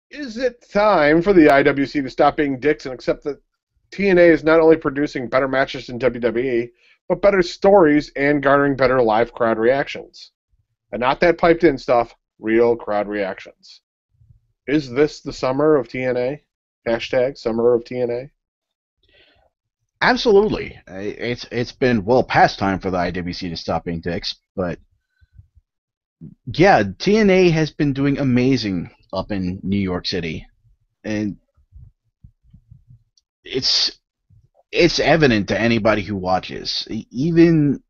Is it time for the IWC to stop being dicks and accept that TNA is not only producing better matches than WWE, but better stories and garnering better live crowd reactions? And not that piped in stuff, real crowd reactions. Is this the summer of TNA? Hashtag Summer of TNA? Absolutely. It's been well past time for the IWC to stop being dicks, but yeah, TNA has been doing amazing up in New York City, and it's it's evident to anybody who watches. Even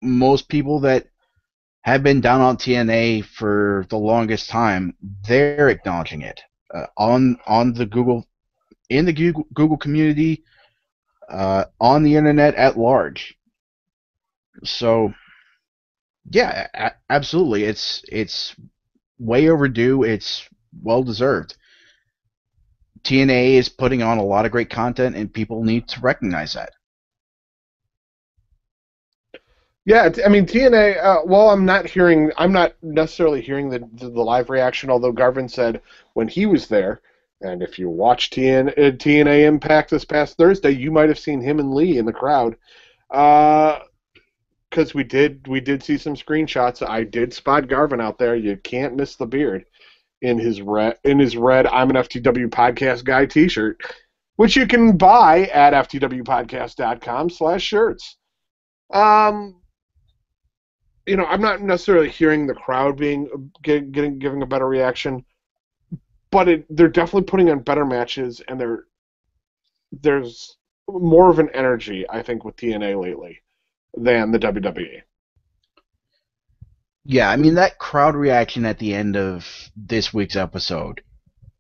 most people that have been down on TNA for the longest time, they're acknowledging it on the Google in the Google community, on the internet at large. So yeah, absolutely, it's way overdue. It's well deserved. TNA is putting on a lot of great content, and people need to recognize that. Yeah, I mean TNA. Well, I'm not necessarily hearing the live reaction. Although Garvin said when he was there, and if you watch TNA Impact this past Thursday, you might have seen him and Lee in the crowd. Because we did see some screenshots. I did spot Garvin out there. You can't miss the beard in his red I'm an FTW podcast guy T-shirt, which you can buy at ftwpodcast.com/shirts. I'm not necessarily hearing the crowd giving a better reaction, but they're definitely putting on better matches, and there's more of an energy, I think, with TNA lately than the WWE. Yeah, I mean that crowd reaction at the end of this week's episode,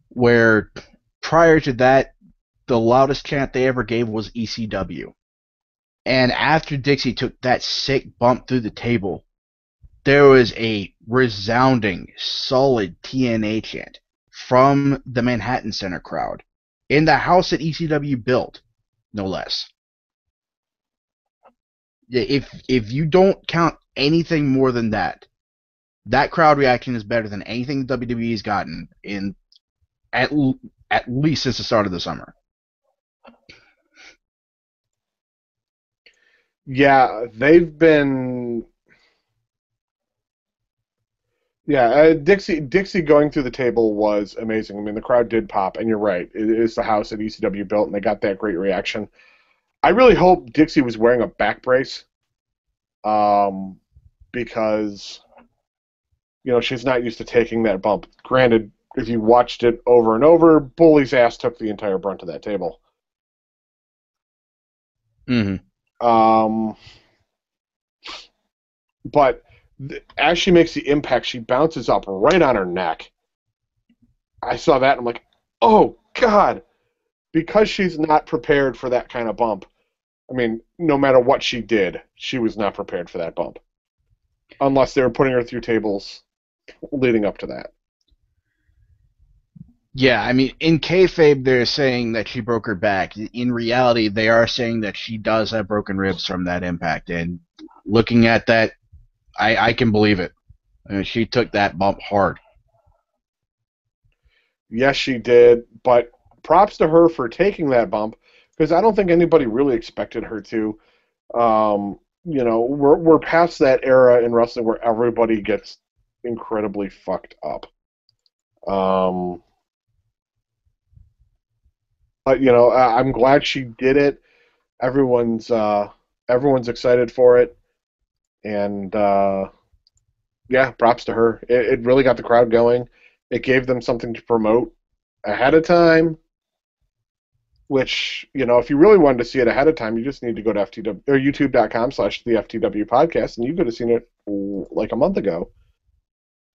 where prior to that, the loudest chant they ever gave was ECW. And after Dixie took that sick bump through the table, there was a resounding, solid TNA chant from the Manhattan Center crowd in the house that ECW built, no less. If you don't count anything more than that, that crowd reaction is better than anything the WWE's gotten in at least since the start of the summer. Yeah, they've been. Yeah, Dixie going through the table was amazing. I mean, the crowd did pop, and you're right. It is the house that ECW built, and they got that great reaction. I really hope Dixie was wearing a back brace, because she's not used to taking that bump. Granted, if you watched it over and over, Bully's ass took the entire brunt of that table. Mm-hmm. But as she makes the impact, she bounces up right on her neck. I saw that, and I'm like, oh, God. Because she's not prepared for that kind of bump. I mean, no matter what she did, she was not prepared for that bump. Unless they were putting her through tables leading up to that. Yeah, I mean, in kayfabe, they're saying that she broke her back. In reality, they are saying that she does have broken ribs from that impact. And looking at that, I can believe it. I mean, she took that bump hard. Yes, she did. But props to her for taking that bump, because I don't think anybody really expected her to. We're past that era in wrestling where everybody gets incredibly fucked up. But I'm glad she did it. Everyone's excited for it, and props to her. It really got the crowd going. It gave them something to promote ahead of time. Which, if you really wanted to see it ahead of time, you just need to go to FTW or YouTube.com/the FTW podcast, and you could have seen it like a month ago.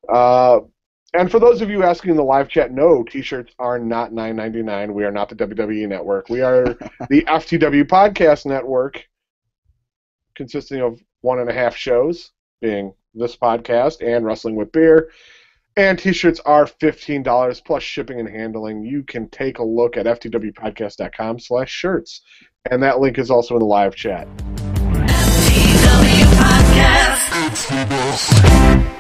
And for those of you asking in the live chat, no, T-shirts are not $9.99. We are not the WWE Network. We are the FTW Podcast Network, consisting of 1.5 shows, being this podcast and Wrestling with Beer. And T-shirts are $15 plus shipping and handling. You can take a look at ftwpodcast.com/shirts. And that link is also in the live chat. FTW Podcast.